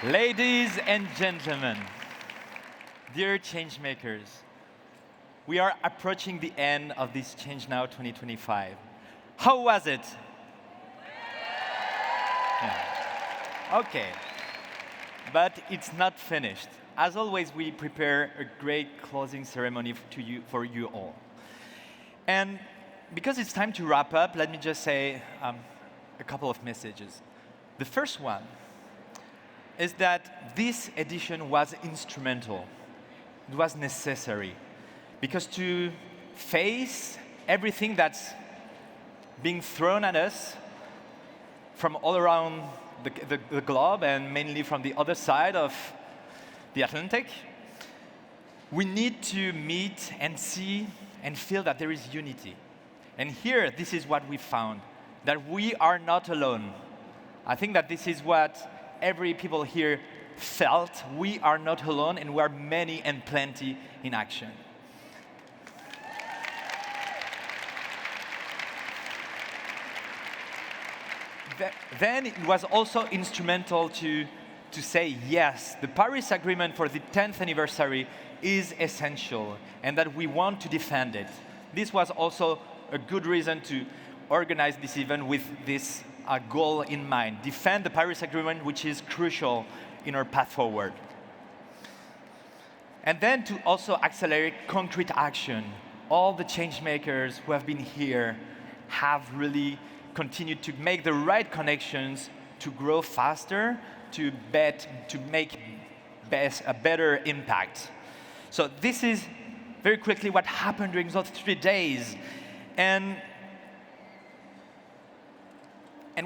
Ladies and gentlemen, dear changemakers, we are approaching the end of this Change Now 2025. How was it? Yeah. Okay, but it's not finished. As always, we prepare a great closing ceremony for you all. And because it's time to wrap up, let me just say a couple of messages. The first one is that this edition was instrumental. It was necessary. Because to face everything that's being thrown at us from all around the globe and mainly from the other side of the Atlantic, we need to meet and see and feel that there is unity. And here, this is what we found, that we are not alone. I think that this is what every people here felt. We are not alone, and we are many and plenty in action. Then it was also instrumental to say, yes, the Paris Agreement for the 10th anniversary is essential, and that we want to defend it. This was also a good reason to organize this event with this goal in mind, defend the Paris Agreement, which is crucial in our path forward. And then to also accelerate concrete action. All the change makers who have been here have really continued to make the right connections to grow faster, to make a better impact. So this is very quickly what happened during those 3 days. And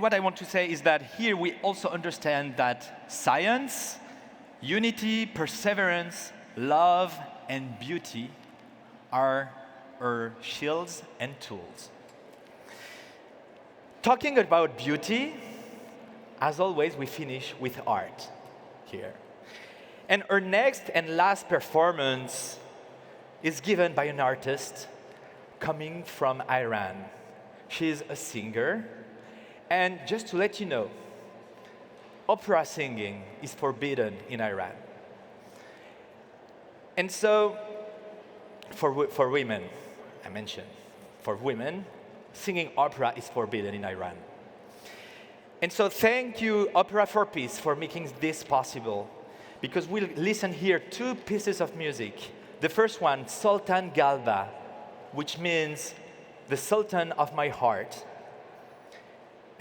what I want to say is that here we also understand that science, unity, perseverance, love, and beauty are our shields and tools. Talking about beauty, as always, we finish with art here. And our next and last performance is given by an artist coming from Iran. She's a singer. And just to let you know, opera singing is forbidden in Iran. And so, for women, I mentioned, for women, singing opera is forbidden in Iran. And so thank you, Opera for Peace, for making this possible. Because we'll listen here 2 pieces of music. The first one, Sultan Galba, which means the Sultan of my heart.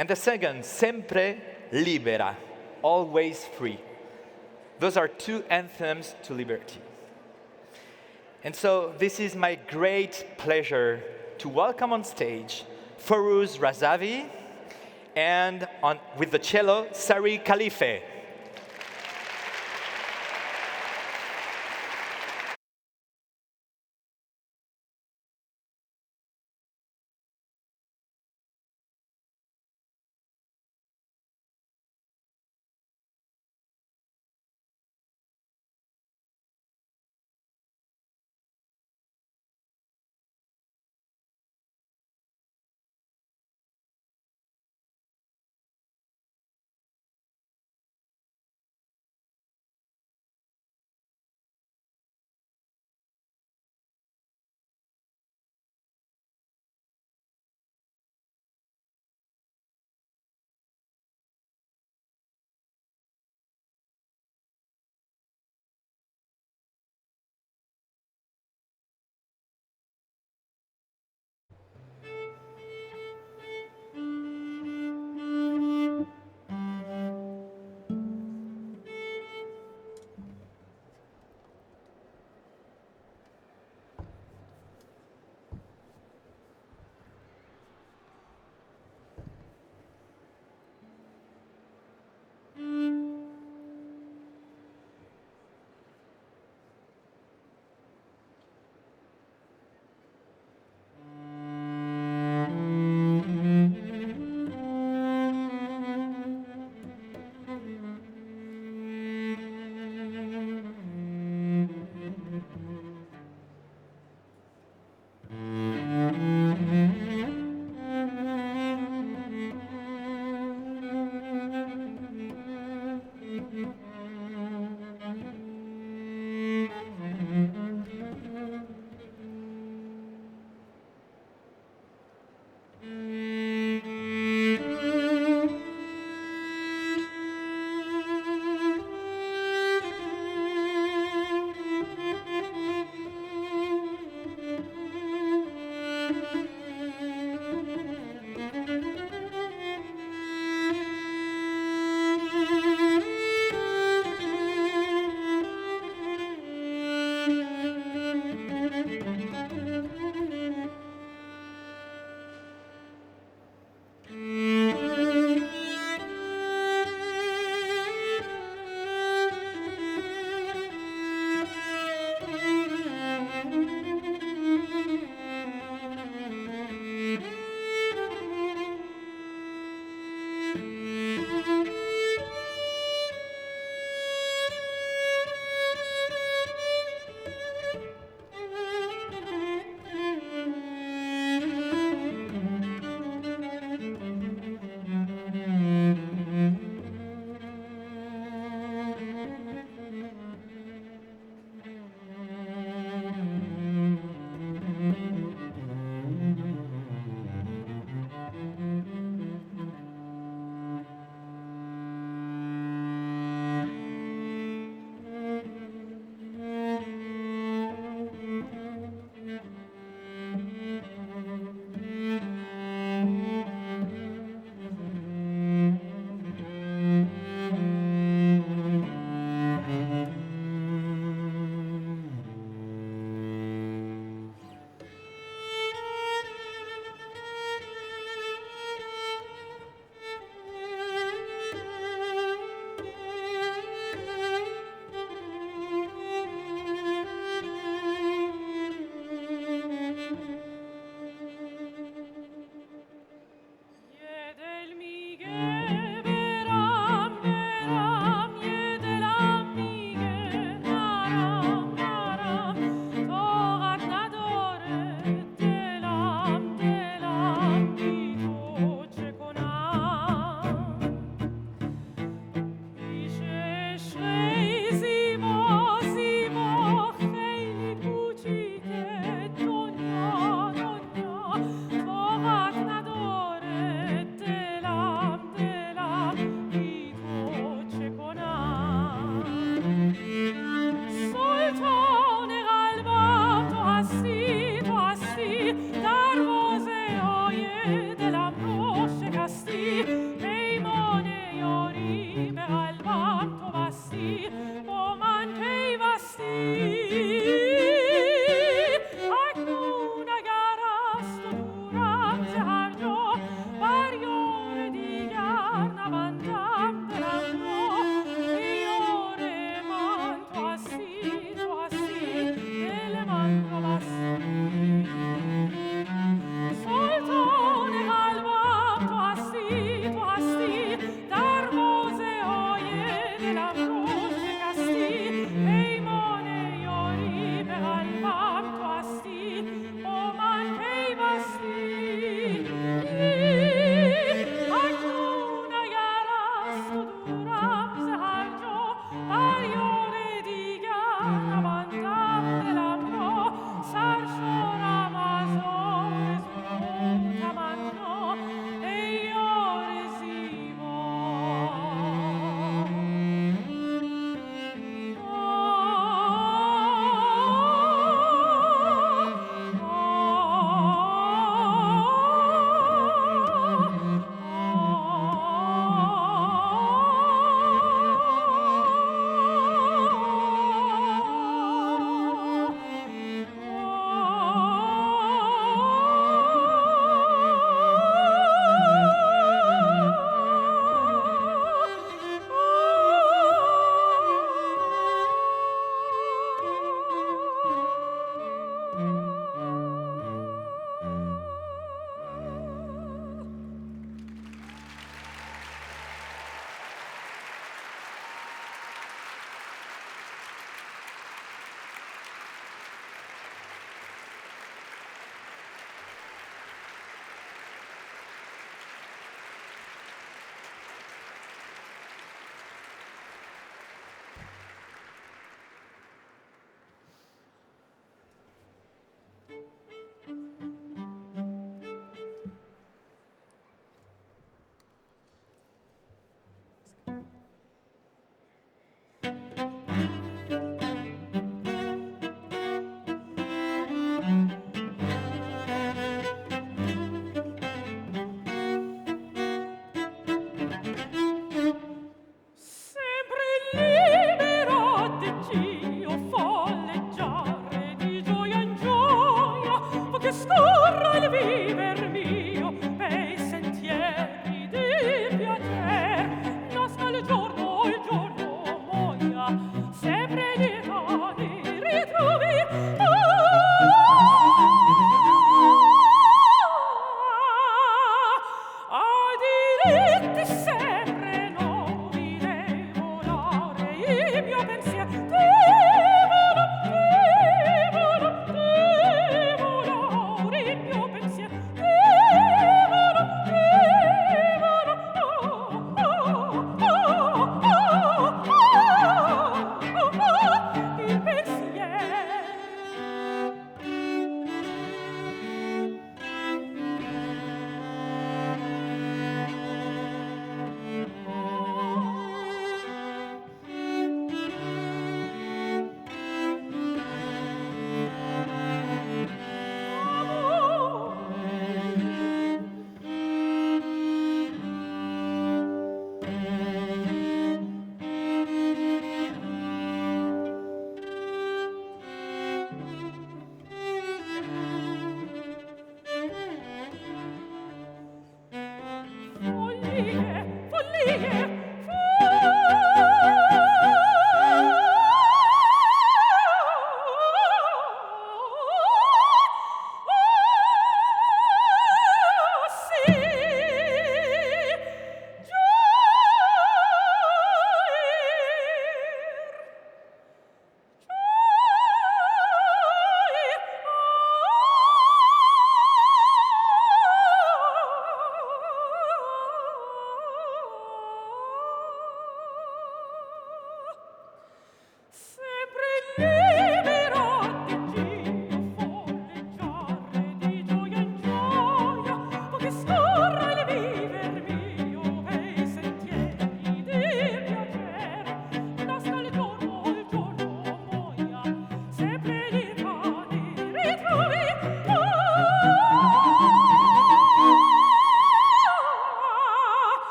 And the second, Sempre Libera, always free. Those are 2 anthems to liberty. And so this is my great pleasure to welcome on stage Farouz Razavi and with the cello, Sari Khalife.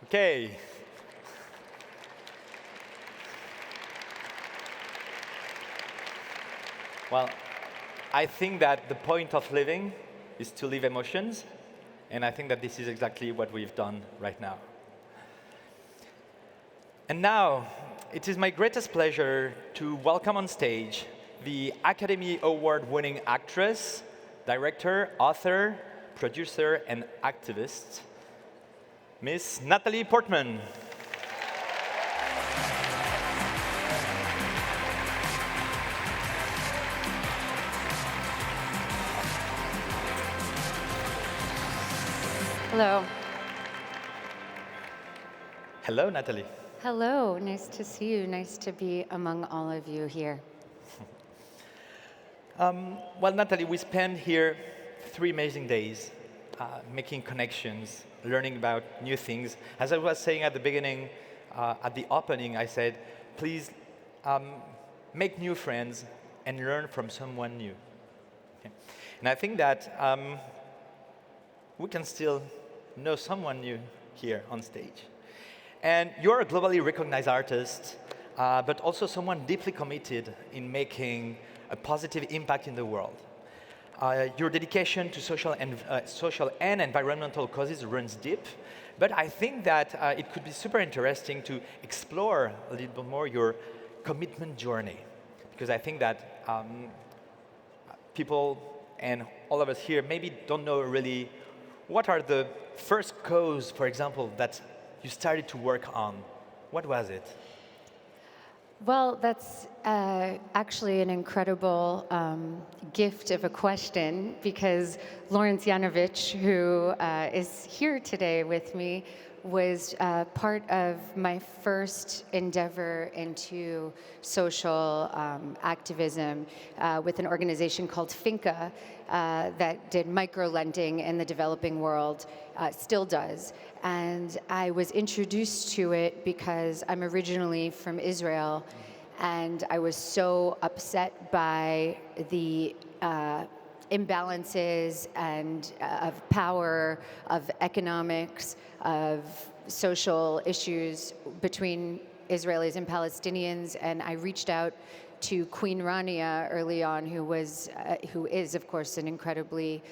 Okay. Well, I think that the point of living is to live emotions, and I think that this is exactly what we've done right now. And now, it is my greatest pleasure to welcome on stage the Academy Award-winning actress, director, author, producer, and activist, Miss Natalie Portman. Hello. Hello, Natalie. Hello. Nice to see you. Nice to be among all of you here. Well, Natalie, we spent here 3 amazing days making connections, learning about new things. As I was saying at the beginning, at the opening, I said, please make new friends and learn from someone new. Okay? And I think that we can still know someone new here on stage. And you're a globally recognized artist, but also someone deeply committed in making a positive impact in the world. Your dedication to social and environmental causes runs deep, but I think that it could be super interesting to explore a little bit more your commitment journey, because I think that people and all of us here maybe don't know really what are the first cause, for example, that you started to work on. What was it? Well, that's actually an incredible gift of a question, because Lawrence Yanovich, who is here today with me, was part of my first endeavor into social activism with an organization called Finca that did micro-lending in the developing world, still does. And I was introduced to it because I'm originally from Israel, and I was so upset by the imbalances and of power, of economics, of social issues between Israelis and Palestinians, and I reached out to Queen Rania early on, who is, of course, an incredibly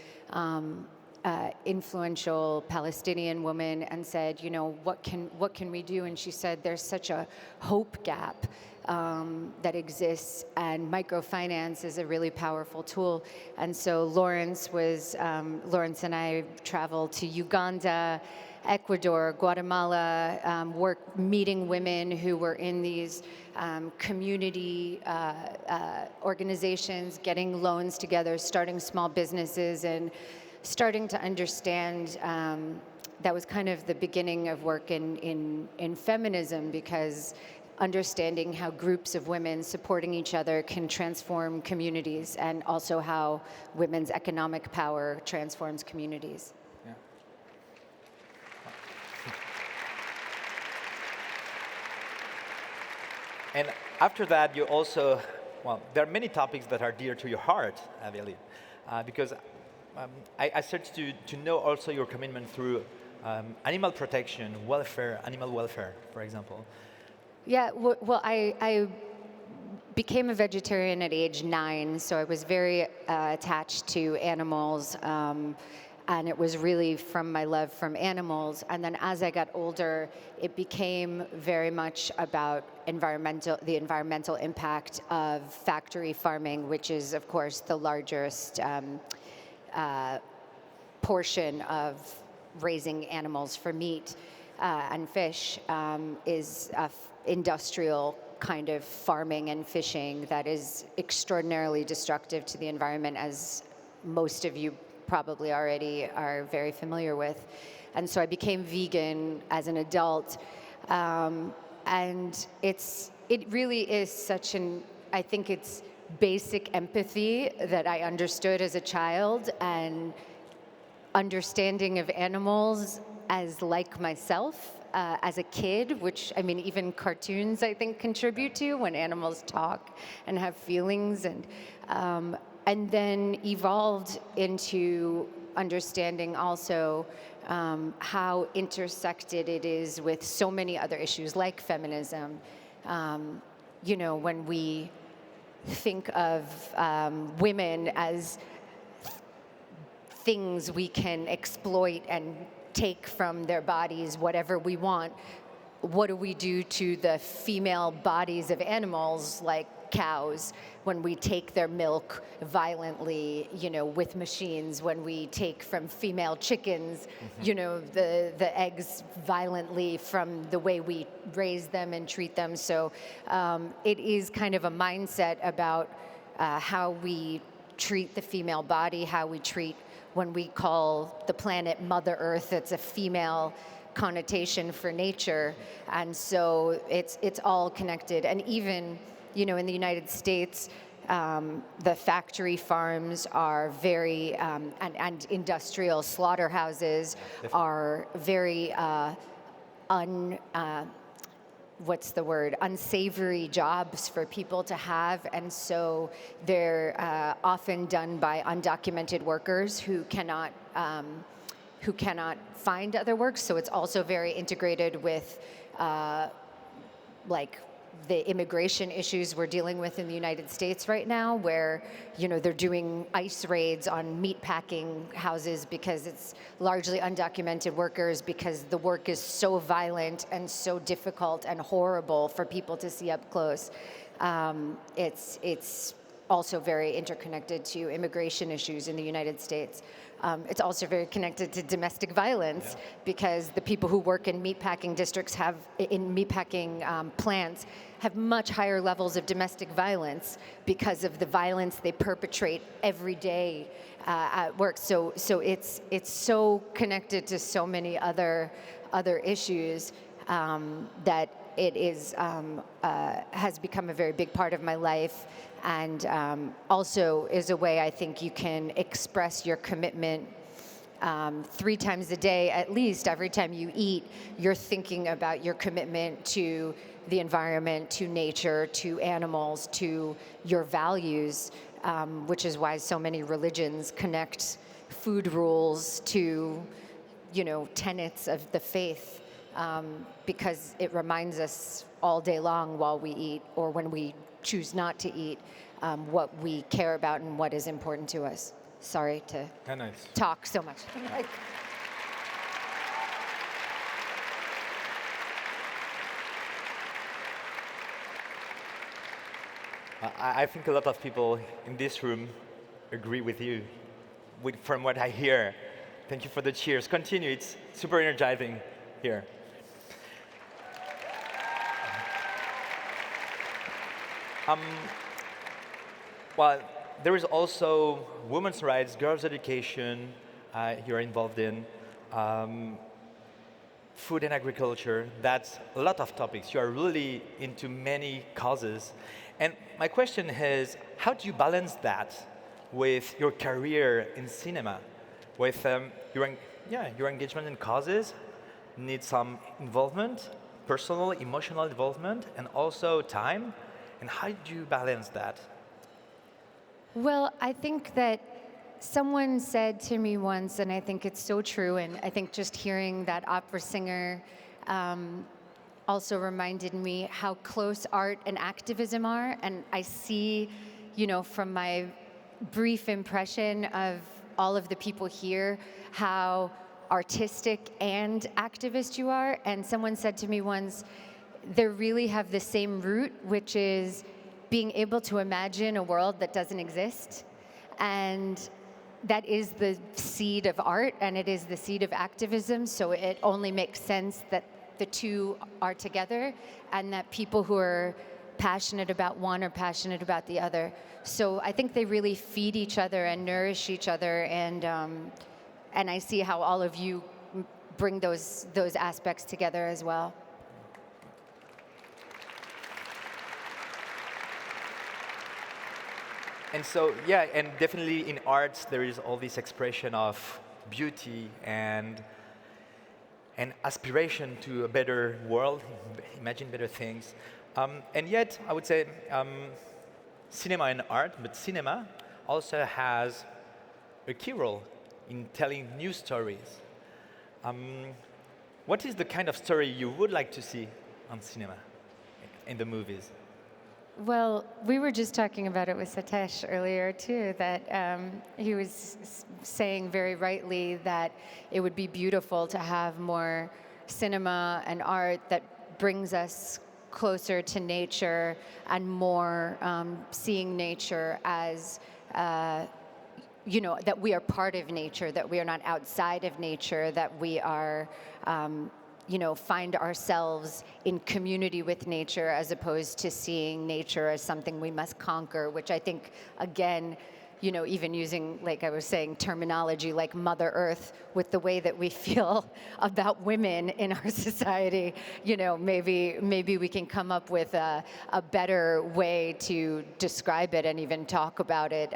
influential Palestinian woman, and said, you know, what can we do? And she said, there's such a hope gap that exists, and microfinance is a really powerful tool. And so Lawrence and I traveled to Uganda, Ecuador, Guatemala, meeting women who were in these community organizations, getting loans together, starting small businesses, and starting to understand. That was kind of the beginning of work in feminism, because understanding how groups of women supporting each other can transform communities, and also how women's economic power transforms communities. Yeah. And after that, you also, well, there are many topics that are dear to your heart, I believe, because I started to know also your commitment through animal protection, welfare, animal welfare, for example. Yeah, well, I became a vegetarian at age 9, so I was very attached to animals, and it was really from my love from animals. And then as I got older, it became very much about the environmental impact of factory farming, which is, of course, the largest portion of raising animals for meat and fish, is industrial kind of farming and fishing that is extraordinarily destructive to the environment, as most of you probably already are very familiar with. And so I became vegan as an adult, and it really is such I think it's basic empathy that I understood as a child, and understanding of animals as like myself as a kid, which, I mean, even cartoons, I think, contribute to, when animals talk and have feelings, and then evolved into understanding also how intersected it is with so many other issues like feminism. You know, when we think of women as things we can exploit and take from their bodies whatever we want, what do we do to the female bodies of animals like cows when we take their milk violently, you know, with machines, when we take from female chickens, you know, the eggs violently from the way we raise them and treat them. So it is kind of a mindset about how we treat the female body, how we treat when we call the planet Mother Earth, it's a female connotation for nature, and so it's all connected. And even, in the United States, the factory farms are very, and industrial slaughterhouses are very unsavory jobs for people to have, and so they're often done by undocumented workers who cannot find other work. So it's also very integrated with like the immigration issues we're dealing with in the United States right now, where they're doing ICE raids on meatpacking houses because it's largely undocumented workers, because the work is so violent and so difficult and horrible for people to see up close. It's also very interconnected to immigration issues in the United States. It's also very connected to domestic violence, because the people who work in meatpacking districts meatpacking plants have much higher levels of domestic violence because of the violence they perpetrate every day at work. So it's so connected to so many other issues that it is has become a very big part of my life, and also is a way I think you can express your commitment 3 times a day, at least. Every time you eat, you're thinking about your commitment to the environment, to nature, to animals, to your values, which is why so many religions connect food rules to, tenets of the faith. Because it reminds us all day long while we eat, or when we choose not to eat, what we care about and what is important to us. Sorry to talk so much. I think a lot of people in this room agree with you, from what I hear. Thank you for the cheers. Continue, it's super energizing here. Well, there is also women's rights, girls' education you're involved in, food and agriculture. That's a lot of topics. You are really into many causes. And my question is, how do you balance that with your career in cinema? With your engagement in causes needs some involvement, personal, emotional involvement, and also time. And how do you balance that? Well, I think that someone said to me once, and I think it's so true, and I think just hearing that opera singer also reminded me how close art and activism are. And I see, from my brief impression of all of the people here, how artistic and activist you are. And someone said to me once, they really have the same root, which is being able to imagine a world that doesn't exist. And that is the seed of art, and it is the seed of activism. So it only makes sense that the two are together, and that people who are passionate about one are passionate about the other. So I think they really feed each other and nourish each other, and I see how all of you bring those aspects together as well. And so, and definitely in arts, there is all this expression of beauty and aspiration to a better world, imagine better things. And yet, I would say, cinema and art, but cinema also has a key role in telling new stories. What is the kind of story you would like to see on cinema, in the movies? Well, we were just talking about it with Satish earlier too, that he was saying very rightly that it would be beautiful to have more cinema and art that brings us closer to nature, and more seeing nature as that we are part of nature, that we are not outside of nature, that we are find ourselves in community with nature, as opposed to seeing nature as something we must conquer, which I think, again, even using, like I was saying, terminology like Mother Earth with the way that we feel about women in our society, maybe we can come up with a better way to describe it and even talk about it,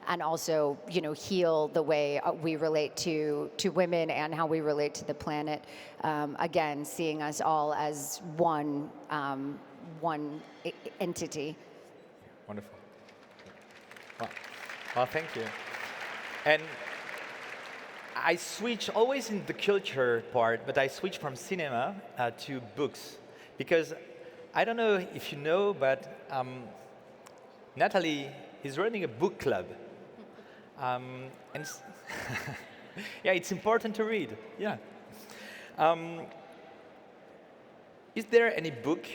and also, heal the way we relate to women and how we relate to the planet. Again, seeing us all as one entity. Wonderful. Well, thank you. And I switch always in the culture part, but I switch from cinema to books. Because I don't know if you know, but Natalie is running a book club. And yeah, it's important to read. Yeah. Is there any book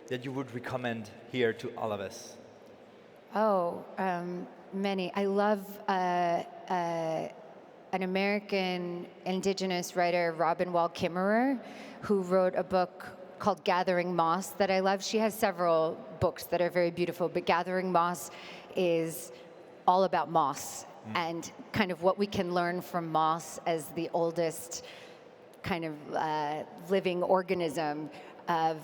that you would recommend here to all of us? Oh, many. I love an American indigenous writer, Robin Wall Kimmerer, who wrote a book called Gathering Moss that I love. She has several books that are very beautiful, but Gathering Moss is all about moss and kind of what we can learn from moss as the oldest kind of living organism of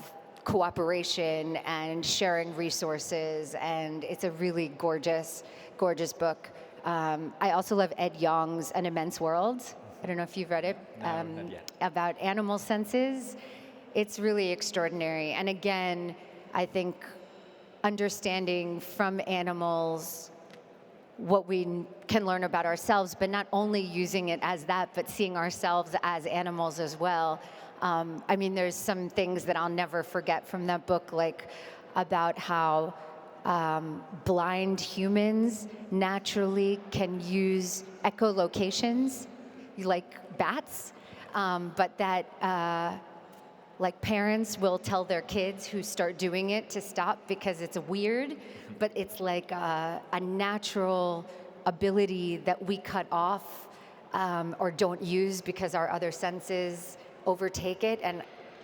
cooperation and sharing resources, and it's a really gorgeous, gorgeous book. I also love Ed Yong's An Immense World. I don't know if you've read it. No, not yet. About animal senses. It's really extraordinary. And again, I think understanding from animals what we can learn about ourselves, but not only using it as that, but seeing ourselves as animals as well. I mean, there's some things that I'll never forget from that book, like about how blind humans naturally can use echolocations, like bats, but that like parents will tell their kids who start doing it to stop because it's weird, but it's like a natural ability that we cut off or don't use because our other senses overtake it. And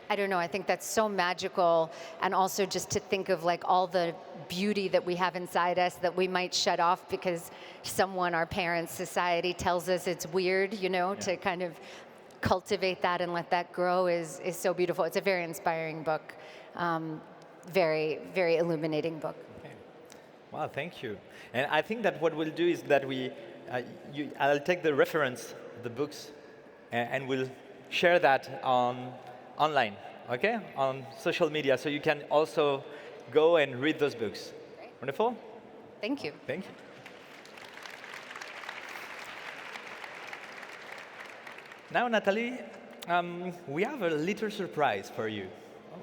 I don't know, I think that's so magical. And also just to think of like all the beauty that we have inside us that we might shut off because someone, our parents, society tells us it's weird, to kind of cultivate that and let that grow is so beautiful. It's a very inspiring book, very, very illuminating book. Okay. Well, thank you. And I think that what we'll do is that I'll take the reference, the books, and we'll share that online, okay? On social media, so you can also go and read those books. Great. Wonderful? Thank you. Thank you. Now, Natalie, we have a little surprise for you. Oh,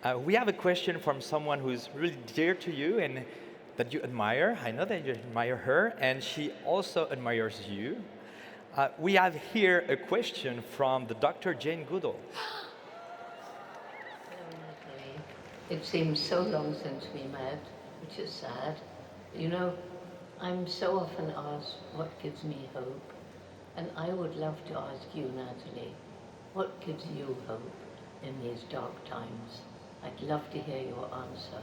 yeah. We have a question from someone who's really dear to you and that you admire. I know that you admire her, and she also admires you. We have here a question from the Dr. Jane Goodall. Hello, Natalie. It seems so long since we met, which is sad. I'm so often asked what gives me hope. And I would love to ask you, Natalie, what gives you hope in these dark times? I'd love to hear your answer.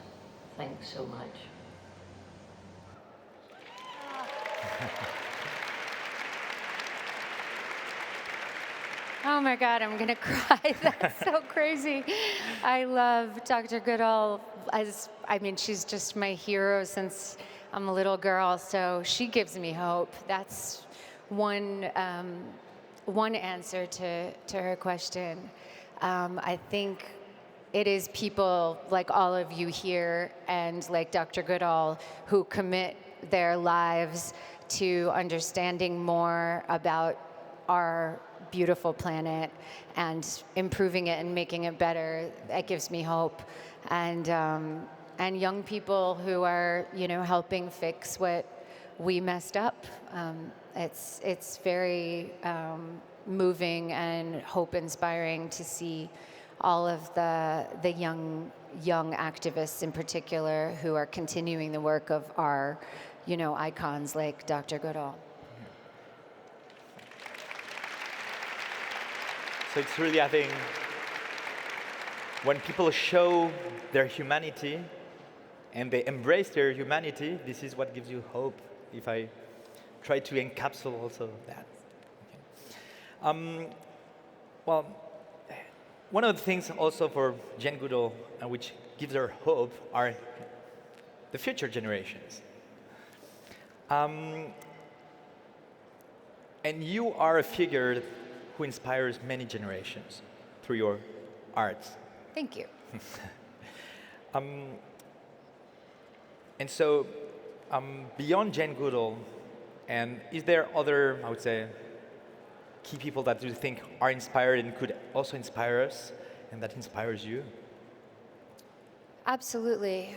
Thanks so much. Oh my God, I'm gonna cry. That's so crazy. I love Dr. Goodall. She's just my hero since I'm a little girl, so she gives me hope. That's one answer to her question. I think it is people like all of you here and like Dr. Goodall who commit their lives to understanding more about our beautiful planet and improving it and making it better. That gives me hope. And young people who are, helping fix what we messed up. It's very moving and hope-inspiring to see all of the young activists in particular who are continuing the work of our, icons like Dr. Goodall. So it's really, I think, when people show their humanity and they embrace their humanity, this is what gives you hope if I try to encapsulate also that. Okay. Well, one of the things also for Jane Goodall, which gives her hope, are the future generations. And you are a figure who inspires many generations through your art. Thank you. And so, beyond Jane Goodall, and is there other, I would say, key people that you think are inspired and could also inspire us, and that inspires you? Absolutely.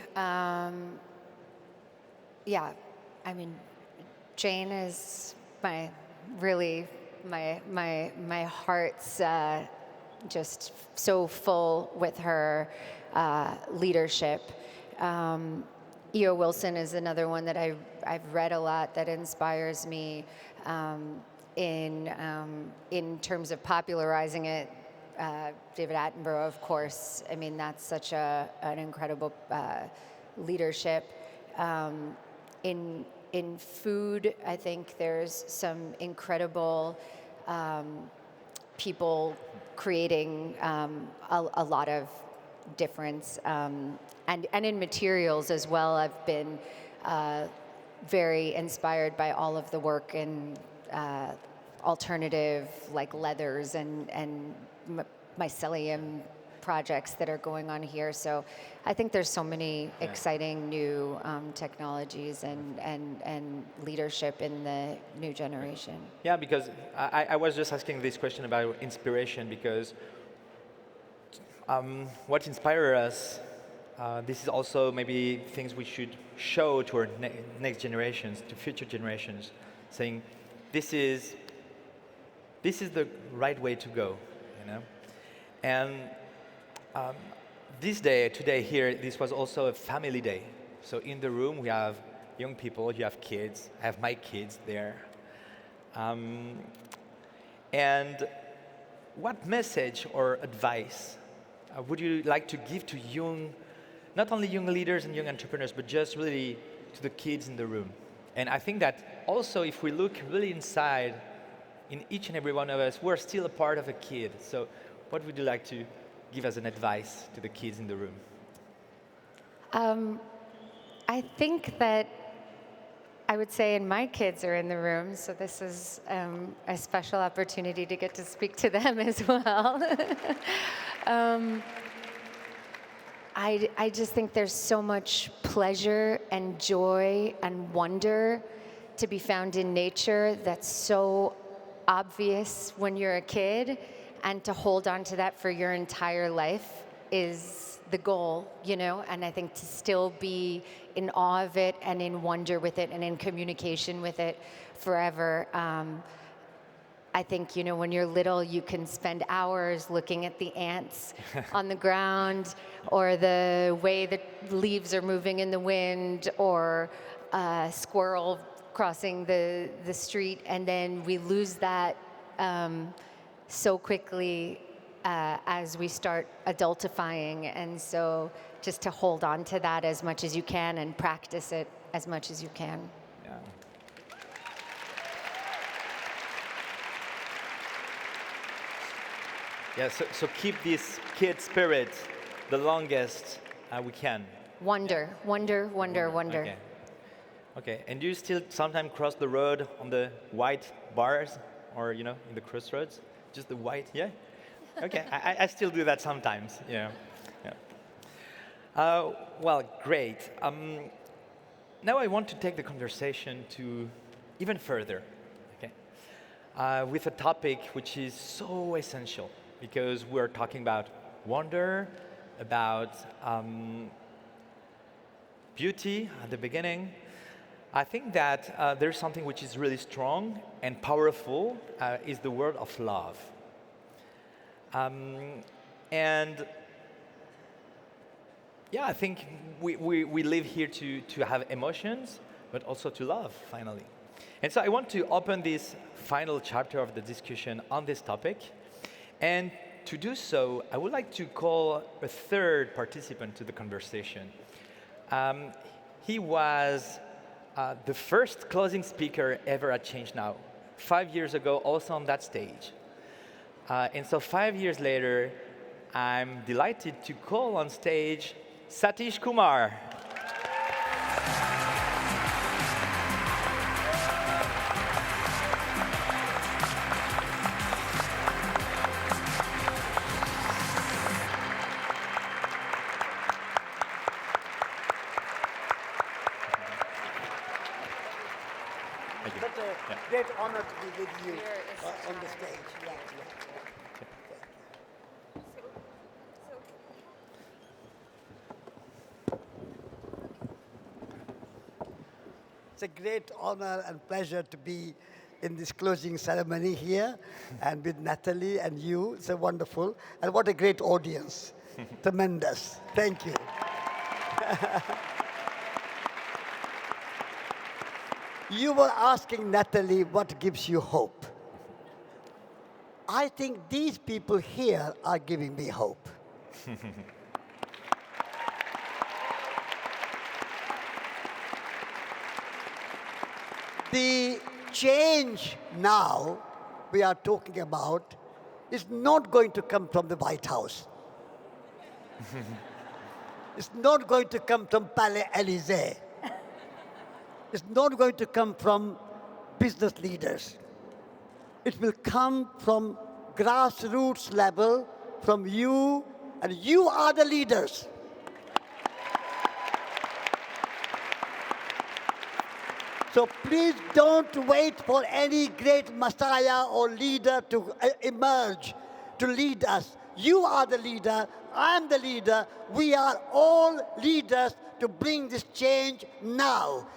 Yeah, I mean, Jane is my heart's just so full with her leadership. E.O. Wilson is another one that I've read a lot that inspires me in terms of popularizing it. David Attenborough, of course. I mean, that's such an incredible leadership. In food, I think there's some incredible people creating a lot of difference. And in materials as well, I've been very inspired by all of the work in alternative, like leathers and mycelium projects that are going on here. So I think there's so many exciting new technologies and leadership in the new generation. Yeah, because I was just asking this question about inspiration because what inspires us, this is also maybe things we should show to our next generations, to future generations, saying this is the right way to go, you know. And today here, this was also a family day. So in the room we have young people, you have kids, I have my kids there. And what message or advice would you like to give to not only young leaders and young entrepreneurs, but just really to the kids in the room? And I think that also if we look really inside, in each and every one of us, we're still a part of a kid. So what would you like to give as an advice to the kids in the room? I think that I would say, and my kids are in the room, so this is a special opportunity to get to speak to them as well. I just think there's so much pleasure and joy and wonder to be found in nature that's so obvious when you're a kid, and to hold on to that for your entire life is the goal, you know? And I think to still be in awe of it and in wonder with it and in communication with it forever. I think, you know, when you're little, you can spend hours looking at the ants on the ground, or the way the leaves are moving in the wind, or a squirrel crossing the street, and then we lose that so quickly as we start adultifying. And so just to hold on to that as much as you can and practice it as much as you can. Yeah. Yeah, so keep this kid spirit the longest we can. Wonder. Okay. Okay, and do you still sometimes cross the road on the white bars, or, you know, in the crossroads? Just the white, yeah? Okay, I still do that sometimes, yeah. Well, great. Now I want to take the conversation to even further, okay? With a topic which is so essential, because we're talking about wonder, about beauty at the beginning. I think that there's something which is really strong and powerful, is the word of love. And yeah, I think we live here to have emotions, but also to love, finally. And so I want to open this final chapter of the discussion on this topic. And to do so, I would like to call a third participant to the conversation. He was the first closing speaker ever at ChangeNOW, 5 years ago, also on that stage. And so 5 years later, I'm delighted to call on stage Satish Kumar. Such a great honor to be with you on the stage. Yeah, yeah. It's a great honor and pleasure to be in this closing ceremony here and with Natalie and you. It's a wonderful, and what a great audience. Tremendous. Thank you. You were asking Natalie what gives you hope. I think these people here are giving me hope. The change now we are talking about is not going to come from the White House. It's not going to come from Palais Élysée. It's not going to come from business leaders. It will come from grassroots level, from you, and you are the leaders. So please don't wait for any great messiah or leader to emerge, to lead us. You are the leader, I'm the leader, we are all leaders to bring this change now.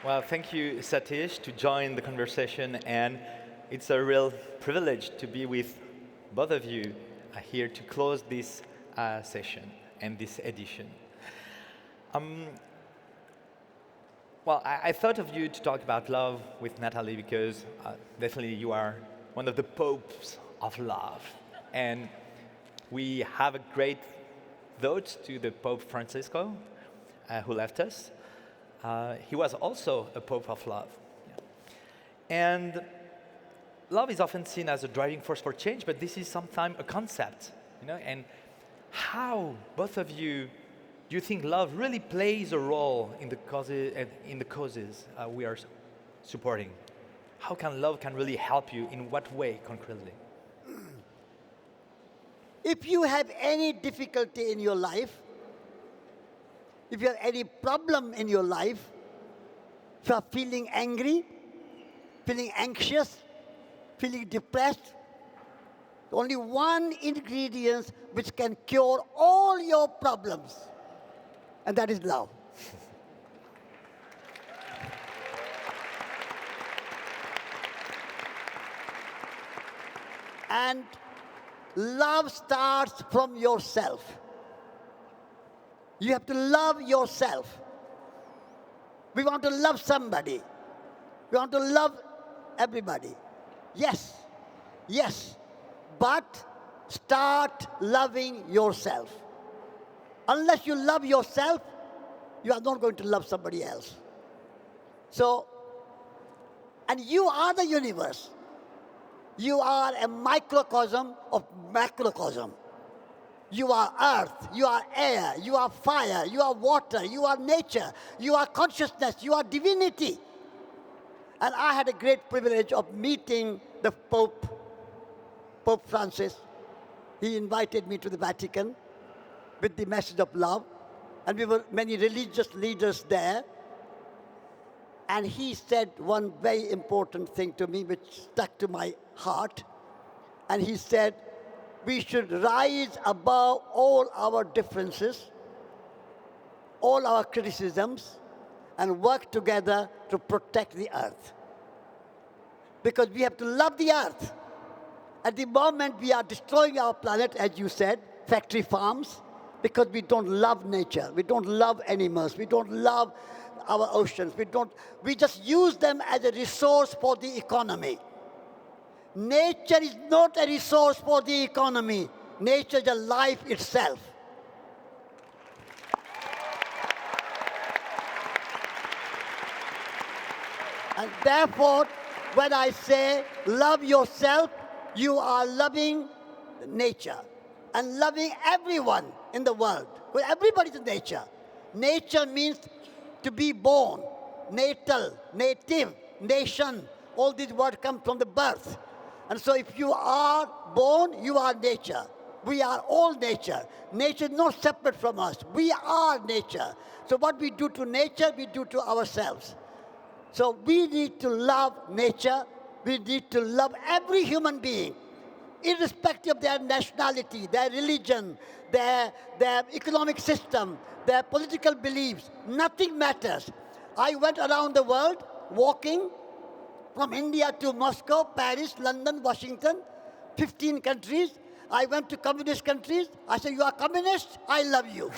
Well, thank you, Satish, to join the conversation, and it's a real privilege to be with both of you here to close this session and this edition. Well, I thought of you to talk about love with Natalie because definitely you are one of the popes of love. And we have a great vote to the Pope Francisco, who left us. He was also a pope of love. And love is often seen as a driving force for change, but this is sometimes a concept, and how, both of you, do you think love really plays a role in the causes we are supporting? How can love really help you? In what way, concretely? If you have any difficulty in your life, if you have any problem in your life, if you are feeling angry, feeling anxious, feeling depressed, only one ingredient which can cure all your problems, and that is love. And love starts from yourself. You have to love yourself. We want to love somebody. We want to love everybody. Yes, yes, but start loving yourself. Unless you love yourself, you are not going to love somebody else. So, and you are the universe. You are a microcosm of macrocosm. You are earth, you are air, you are fire, you are water, you are nature, you are consciousness, you are divinity. And I had a great privilege of meeting the Pope Francis. He invited me to the Vatican with the message of love. And we were many religious leaders there. And he said one very important thing to me which stuck to my heart. And he said, we should rise above all our differences, all our criticisms, and work together to protect the earth. Because we have to love the earth. At the moment, we are destroying our planet, as you said, factory farms, because we don't love nature. We don't love animals. We don't love our oceans. We just use them as a resource for the economy. Nature is not a resource for the economy. Nature is the life itself. And therefore, when I say love yourself, you are loving nature and loving everyone in the world. Well, everybody's in nature. Nature means to be born, natal, native, nation. All these words come from the birth. And so if you are born, you are nature. We are all nature. Nature is not separate from us. We are nature. So what we do to nature, we do to ourselves. So we need to love nature. We need to love every human being, irrespective of their nationality, their religion, their economic system, their political beliefs. Nothing matters. I went around the world walking from India to Moscow, Paris, London, Washington, 15 countries. I went to communist countries. I said, you are communist? I love you.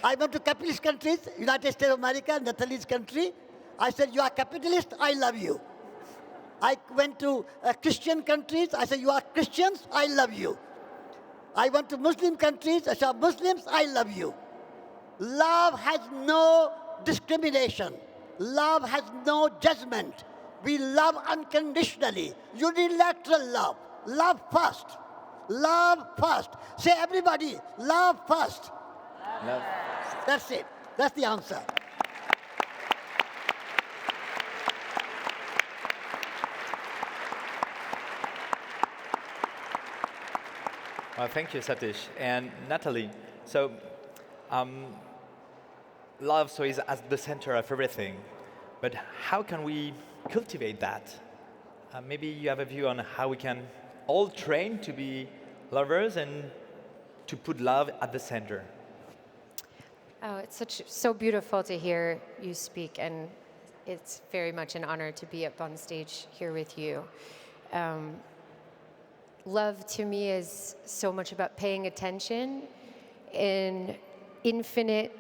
I went to capitalist countries, United States of America, Natalie's country. I said, you are capitalist? I love you. I went to Christian countries. I said, you are Christians? I love you. I went to Muslim countries. I said, Muslims? I love you. Love has no discrimination. Love has no judgment. We love unconditionally. Unilateral love. Love first. Love first. Say everybody, love first. Love. That's it. That's the answer. Well, thank you, Satish. And Natalie, so love is at the center of everything, but how can we cultivate that? Maybe you have a view on how we can all train to be lovers and to put love at the center. Oh, it's so beautiful to hear you speak, and it's very much an honor to be up on stage here with you. Love to me is so much about paying attention in infinite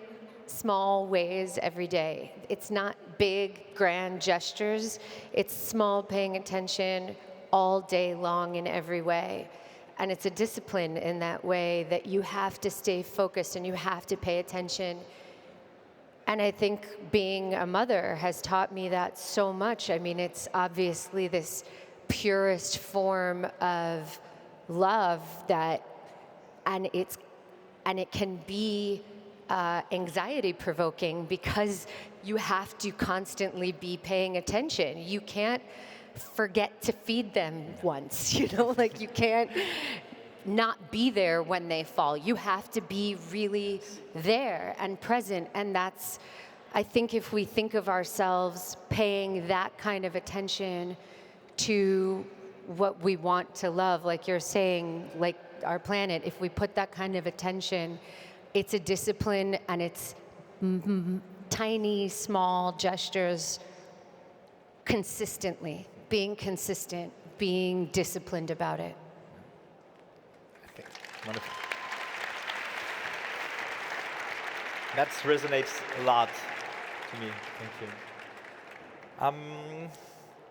small ways every day. It's not big, grand gestures. It's small paying attention all day long in every way. And it's a discipline in that way that you have to stay focused and you have to pay attention. And I think being a mother has taught me that so much. I mean, it's obviously this purest form of love and it can be anxiety provoking because you have to constantly be paying attention. You can't forget to feed them once, like you can't not be there when they fall. You have to be really there and present. And that's, I think if we think of ourselves paying that kind of attention to what we want to love, like you're saying, like our planet, if we put that kind of attention, it's a discipline and it's tiny, small gestures consistently, being consistent, being disciplined about it. Okay, wonderful. That resonates a lot to me. Thank you.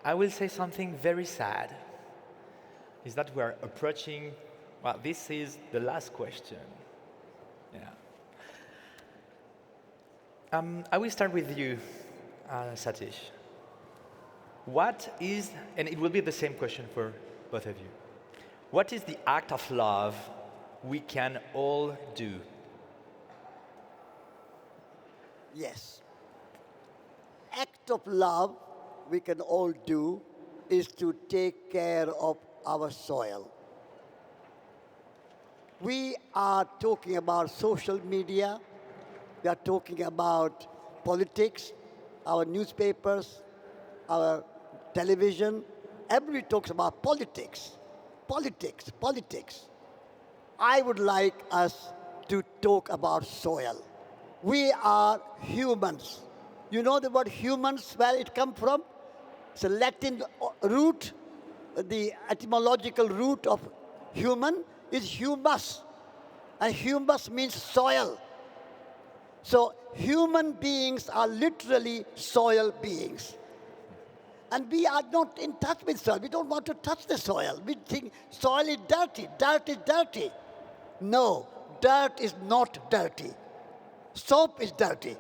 I will say something very sad. Is that we're approaching, well, this is the last question. Yeah. I will start with you, Satish. What is, and it will be the same question for both of you. What is the act of love we can all do? Yes. Act of love we can all do is to take care of our soil. We are talking about social media. We are talking about politics, our newspapers, our television. Everybody talks about politics. Politics, politics. I would like us to talk about soil. We are humans. You know the word humans, where it comes from? It's a Latin root. The etymological root of human is humus. And humus means soil. So human beings are literally soil beings. And we are not in touch with soil. We don't want to touch the soil. We think soil is dirty. Dirt is dirty. No, dirt is not dirty. Soap is dirty.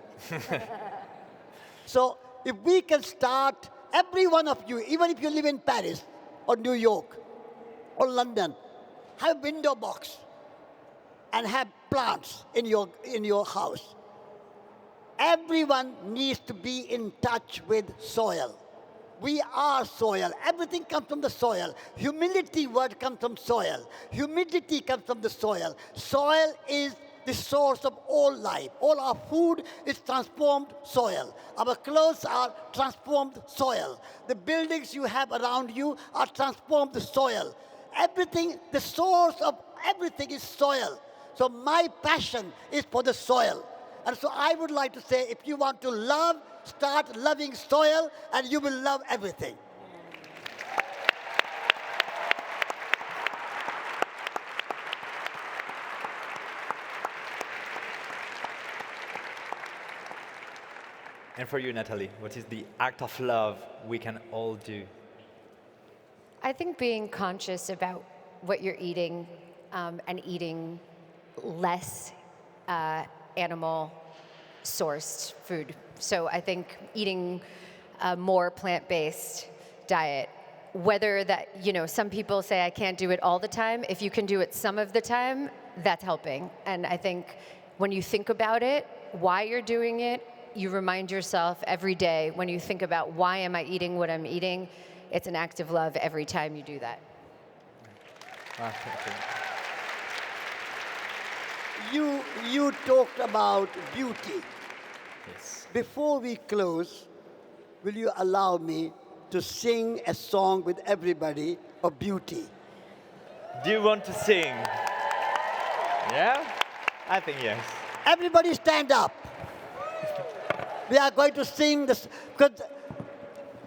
So if we can start, every one of you, even if you live in Paris or New York or London, have a window box and have plants in your house. Everyone needs to be in touch with soil. We are soil. Everything comes from the soil. Humility word comes from soil. Humidity comes from the soil. Soil is the source of all life. All our food is transformed soil. Our clothes are transformed soil. The buildings you have around you are transformed soil. Everything, the source of everything is soil. So my passion is for the soil. And so I would like to say, if you want to love, start loving soil, and you will love everything. And for you, Natalie, what is the act of love we can all do? I think being conscious about what you're eating and eating less animal-sourced food. So I think eating a more plant-based diet, whether that, some people say I can't do it all the time. If you can do it some of the time, that's helping. And I think when you think about it, why you're doing it, you remind yourself every day when you think about why am I eating what I'm eating, it's an act of love every time you do that. You talked about beauty. Yes. Before we close, will you allow me to sing a song with everybody of beauty? Do you want to sing? Yeah? I think yes. Everybody stand up. We are going to sing this, because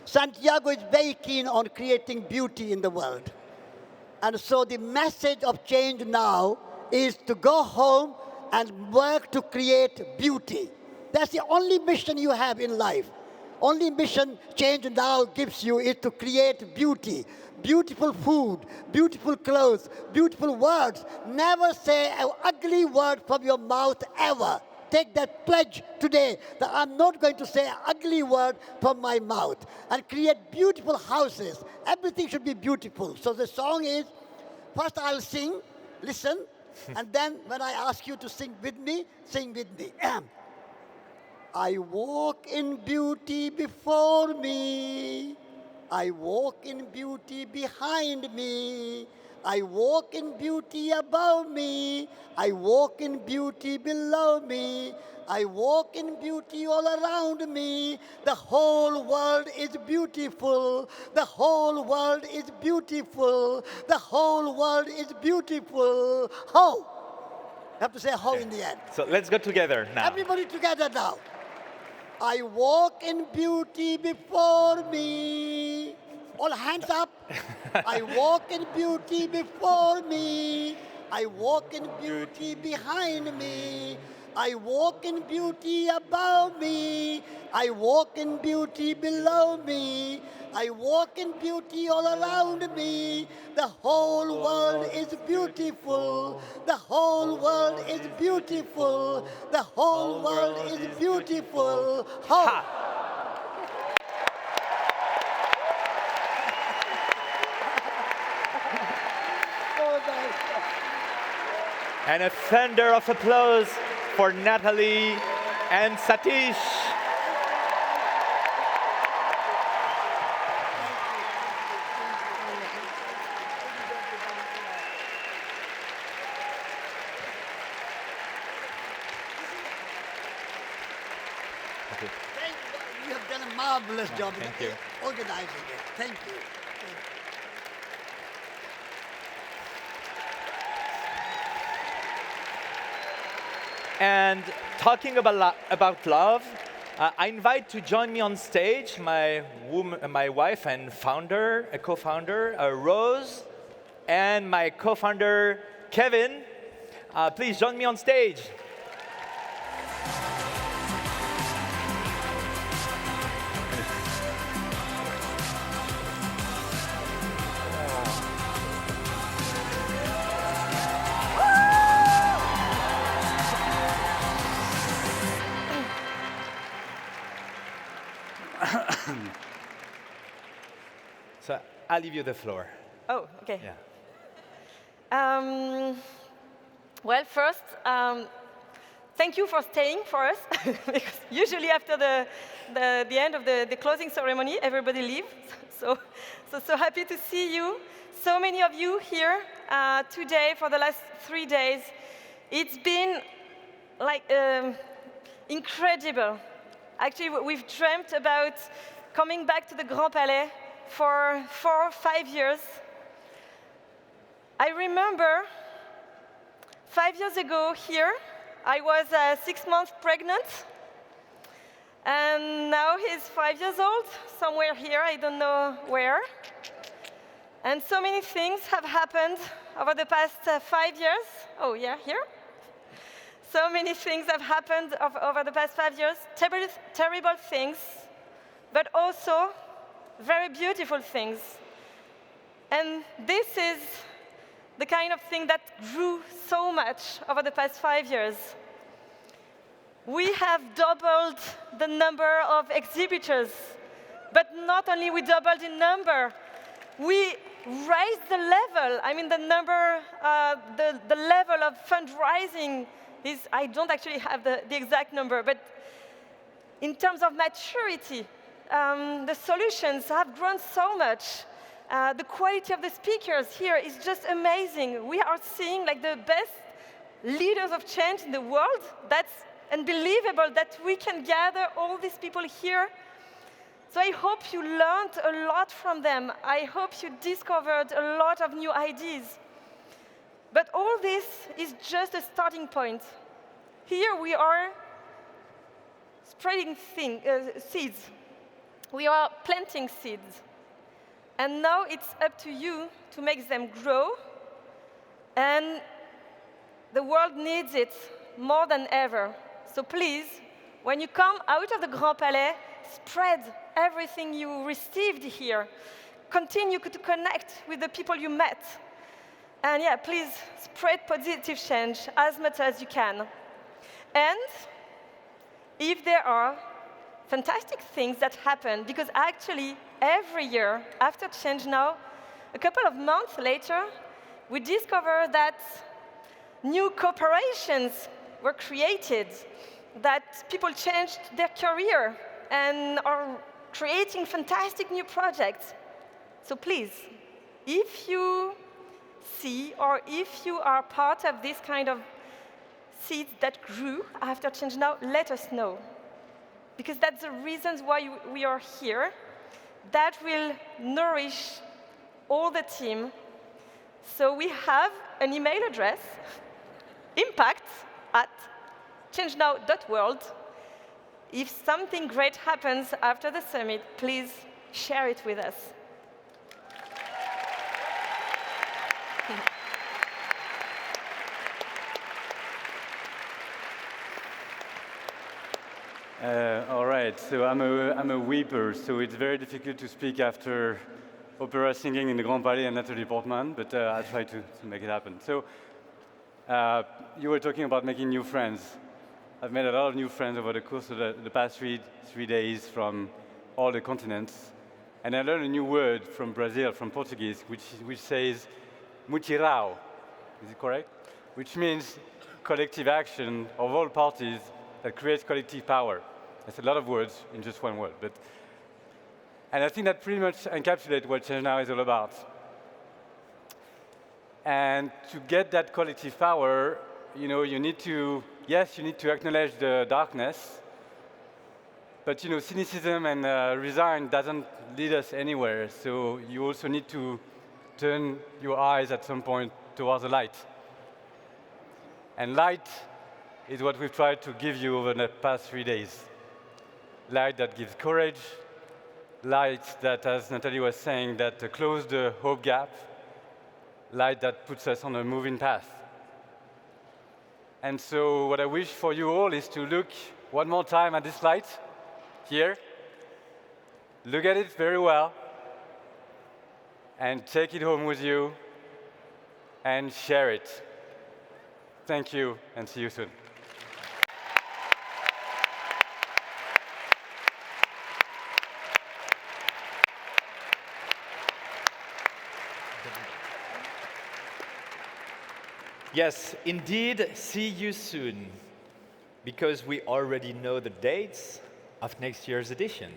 Santiago is very keen on creating beauty in the world. And so the message of Change Now is to go home and work to create beauty. That's the only mission you have in life. Only mission Change Now gives you is to create beauty. Beautiful food, beautiful clothes, beautiful words. Never say an ugly word from your mouth ever. Take that pledge today that I'm not going to say an ugly word from my mouth. And create beautiful houses. Everything should be beautiful. So the song is, first I'll sing, listen, and then when I ask you to sing with me, sing with me. I walk in beauty before me. I walk in beauty behind me. I walk in beauty above me. I walk in beauty below me. I walk in beauty all around me. The whole world is beautiful. The whole world is beautiful. The whole world is beautiful. Ho! You have to say ho in the end. So let's go together now. Everybody together now. I walk in beauty before me. All hands up. I walk in beauty before me. I walk in beauty behind me. I walk in beauty above me. I walk in beauty below me. I walk in beauty all around me. The whole world is beautiful. The whole world is beautiful. The whole world is beautiful. Ho! And a thunder of applause for Natalie and Satish. You have done a marvelous job Thank you. organizing it. Thank you. And talking about love, I invite to join me on stage my wife and co-founder, Rose, and my co-founder, Kevin. Please join me on stage. So I'll leave you the floor. Oh, okay. Yeah. Well, first, thank you for staying for us, because usually after the end of the closing ceremony, everybody leaves. So happy to see you. So many of you here today for the last 3 days. It's been like incredible. Actually, we've dreamt about coming back to the Grand Palais for 4 or 5 years. I remember 5 years ago here, I was 6 months pregnant, and now he's 5 years old, somewhere here, I don't know where. And so many things have happened over the past 5 years. Oh yeah, here. So many things have happened over the past 5 years, terrible things, but also very beautiful things. And this is the kind of thing that grew so much over the past 5 years. We have doubled the number of exhibitors, but not only we doubled in number, we raised the level. I mean, the number, the level of fundraising is, I don't actually have the exact number, but in terms of maturity, the solutions have grown so much. The quality of the speakers here is just amazing. We are seeing like the best leaders of change in the world. That's unbelievable that we can gather all these people here. So I hope you learned a lot from them. I hope you discovered a lot of new ideas. But all this is just a starting point. Here we are spreading seeds. We are planting seeds. And now it's up to you to make them grow. And the world needs it more than ever. So please, when you come out of the Grand Palais, spread everything you received here. Continue to connect with the people you met. And yeah, please spread positive change as much as you can. And if there are fantastic things that happen, because actually every year after ChangeNOW, a couple of months later, we discover that new corporations were created, that people changed their career and are creating fantastic new projects. So please, if you see or if you are part of this kind of seeds that grew after ChangeNOW, let us know. Because that's the reasons why we are here. That will nourish all the team. So we have an email address, impact@changenow.world. If something great happens after the summit, please share it with us. All right, so I'm a weeper, so it's very difficult to speak after opera singing in the Grand Palais and Natalie Portman, but I'll try to make it happen. So you were talking about making new friends. I've made a lot of new friends over the course of the past three days from all the continents, and I learned a new word from Brazil, from Portuguese, which says mutirão. Is it correct? Which means collective action of all parties that creates collective power. That's a lot of words in just one word. And I think that pretty much encapsulates what ChangeNOW is all about. And to get that collective power, you need to acknowledge the darkness, but cynicism and resign doesn't lead us anywhere. So you also need to turn your eyes at some point towards the light. And light is what we've tried to give you over the past 3 days. Light that gives courage, light that, as Natalie was saying, that closes the hope gap, light that puts us on a moving path. And so what I wish for you all is to look one more time at this light here, look at it very well, and take it home with you, and share it. Thank you, and see you soon. Yes, indeed, see you soon, because we already know the dates of next year's edition.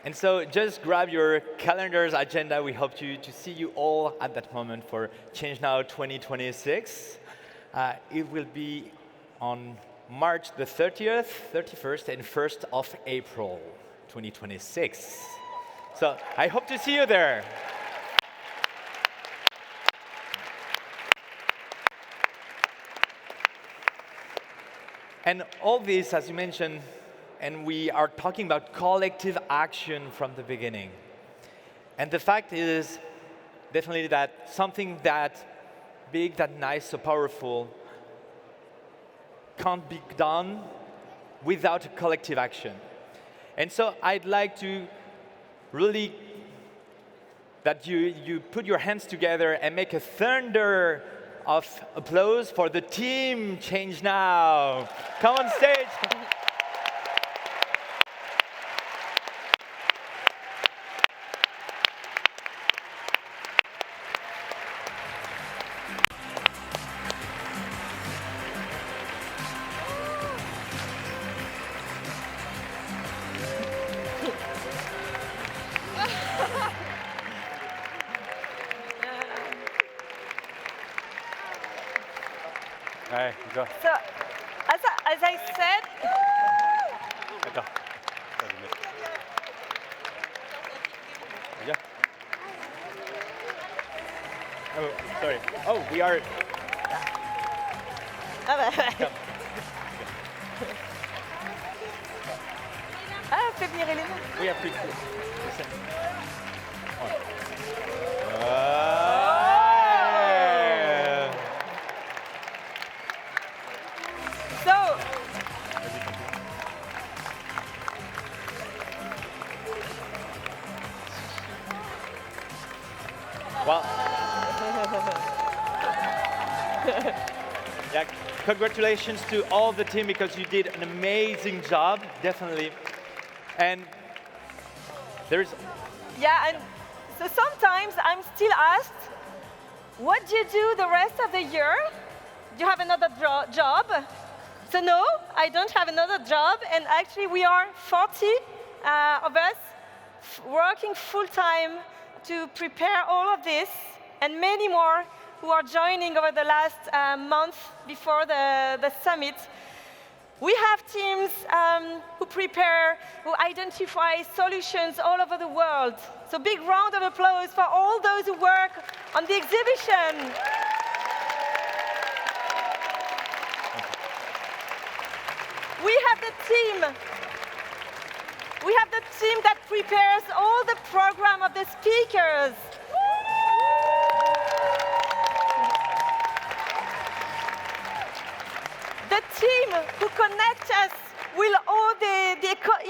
And so just grab your calendar's agenda. We hope to see you all at that moment for ChangeNOW 2026. It will be on March the 30th, 31st, and 1st of April 2026. So I hope to see you there. And all this, as you mentioned, and we are talking about collective action from the beginning. And the fact is definitely that something that big, that nice, so powerful can't be done without a collective action. And so I'd like to really that you put your hands together and make a thunder of applause for the team ChangeNOW. Come on stage. Allez, go. So, as I said, Attends. Yeah. Oh, sorry. Oh, we are. fais venir Hélène. We have people. So, Well, yeah, congratulations to all the team because you did an amazing job, definitely. And there's, yeah, and so sometimes I'm still asked, what do you do the rest of the year? Do you have another job? So no, I don't have another job, and actually we are 40 of us working full-time to prepare all of this, and many more who are joining over the last month before the summit. We have teams who prepare, who identify solutions all over the world. So big round of applause for all those who work on the exhibition. We have the team. We have the team that prepares all the program of the speakers. The team who connect us with all the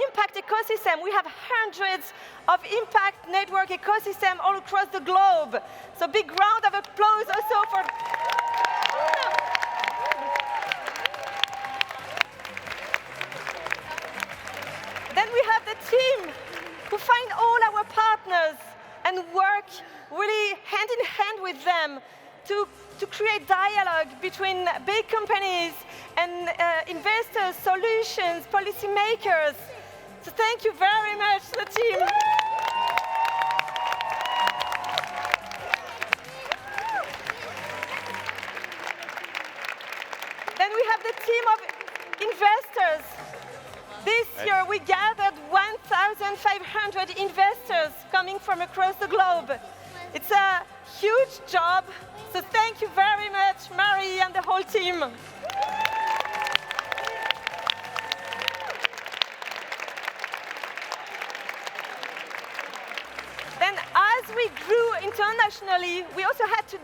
impact ecosystem. We have hundreds of impact network ecosystem all across the globe. So big round of applause also for... Then we have the team who find all our partners and work really hand in hand with them to create dialogue between big companies and investors, solutions, policymakers. So thank you very much, the team. Then we have the team of investors. This year we gathered 1,500 investors coming from across the globe. It's a huge job, so thank you very much, Marie and the whole team. Then as we grew internationally, we also had to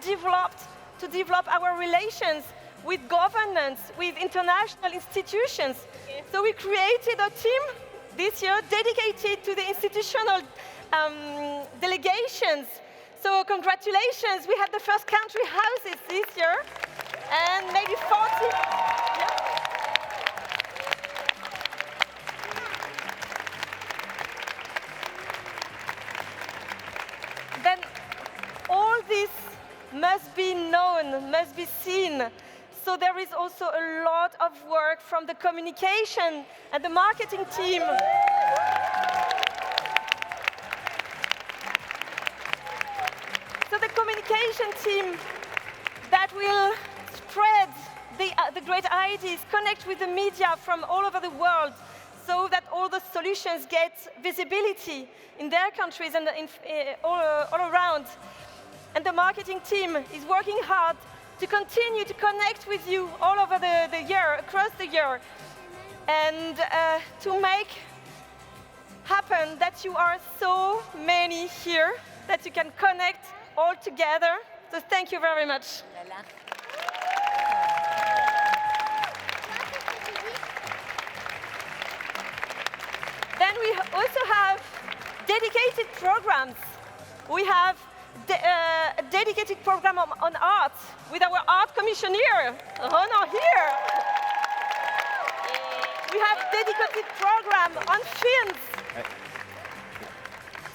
develop our relations with governments, with international institutions. So we created a team this year dedicated to the institutional delegations. So congratulations, we had the first country houses this year, and maybe 40. Yeah. Then known, must be seen. So there is also a lot of work from the communication and the marketing team. So the communication team that will spread the great ideas, connect with the media from all over the world, so that all the solutions get visibility in their countries and all around. And the marketing team is working hard to continue to connect with you all over the year, across the year, and to make happen that you are so many here, that you can connect all together. So thank you very much. Then we also have dedicated programs. We have a dedicated program on art with our art commissioner, Renan here. We have dedicated program on films.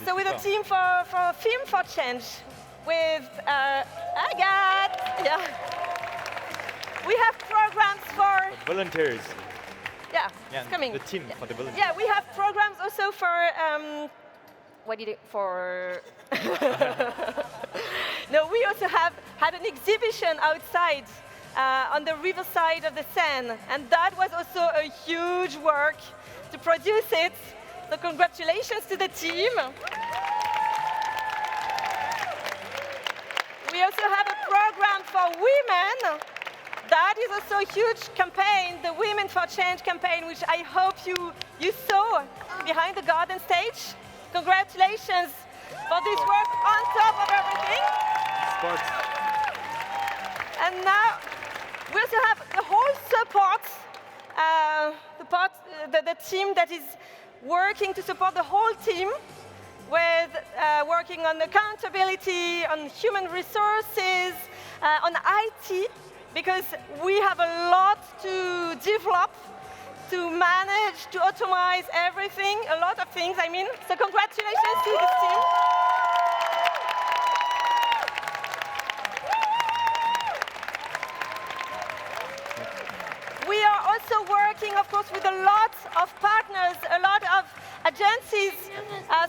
So with a team for Film for Change, with Agathe. Yeah. We have programs for Volunteers. Yeah, Yeah, it's coming. the team for the volunteers. Yeah, we have programs also for what did it for? No, we also had an exhibition outside on the riverside of the Seine, and that was also a huge work to produce it. So congratulations to the team. We also have a program for women. That is also a huge campaign, the Women for Change campaign, which I hope you saw behind the garden stage. Congratulations for this work on top of everything. Sports. And now we also have the whole support, the team that is working to support the whole team with working on accountability, on human resources, on IT, because we have a lot to develop, to manage, to automate everything, a lot of things, I mean. So congratulations to this team. We are also working, of course, with a lot of partners, a lot of agencies.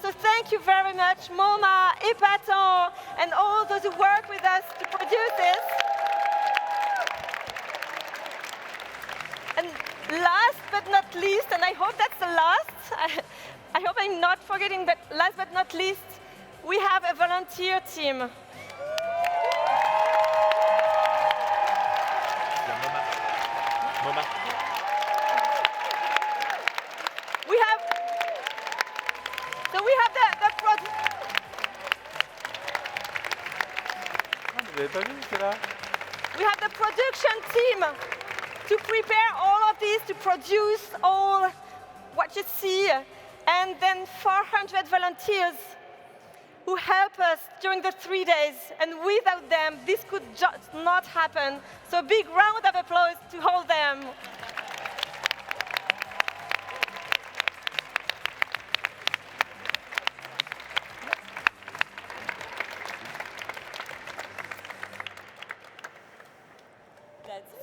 So thank you very much, MoMA, Epatant, and all those who work with us to produce this. And last but not least, and I hope that's the last, I hope I'm not forgetting, but last but not least, we have a volunteer team. We have the production team to prepare all of these, to produce all what you see, and then 400 volunteers who help us during the 3 days. And without them, this could just not happen. So a big round of applause to all them.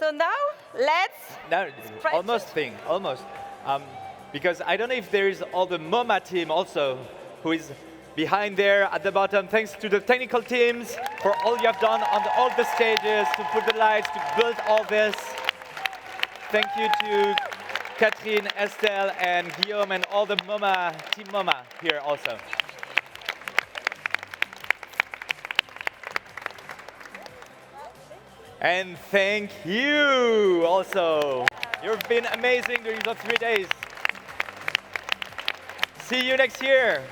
So now, let's almost. Because I don't know if there is all the MoMA team also, who is behind there at the bottom. Thanks to the technical teams for all you have done on all the stages, to put the lights, to build all this. Thank you to Catherine, Estelle, and Guillaume, and all the MoMA, Team MoMA here also. And thank you also. You've been amazing during those 3 days. See you next year.